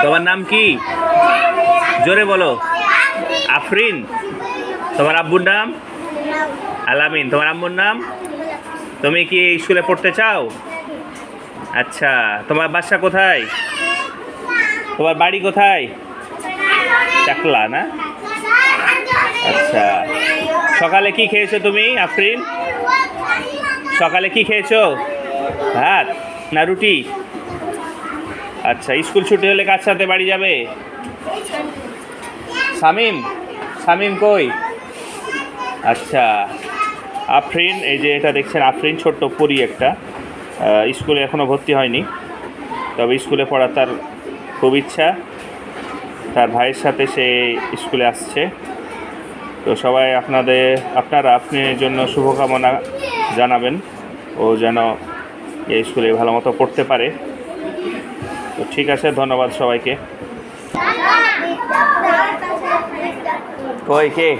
তোমার নাম কি? জোরে বলো। আফরিন। তোমার আব্বুর নাম? আলামিন। তোমার আম্মুর নাম? তুমি কি এই স্কুলে পড়তে চাও? আচ্ছা, তোমার বাসা কোথায়? তোমার বাড়ি কোথায়? চাকলা না? আচ্ছা, সকালে কি খেয়েছো তুমি আফরিন? সকালে কি খেয়েছো? ভাত না রুটি? আচ্ছা, স্কুল ছুটি হলে কার সাথে বাড়ি যাবে? শামিম। শামিম কই? আচ্ছা, আফরিন, এই যে এটা দেখছেন আফরিন, ছোট্ট পরি একটা, স্কুলে এখনও ভর্তি হয়নি, তবে স্কুলে পড়ার তার খুব ইচ্ছা। তার ভাইয়ের সাথে সে স্কুলে আসছে। তো সবাই আপনারা আপনার জন্য শুভকামনা জানাবেন, ও যেন এই স্কুলে ভালো মতো পড়তে পারে। তো ঠিক আছে, ধন্যবাদ সবাইকে। কই কে?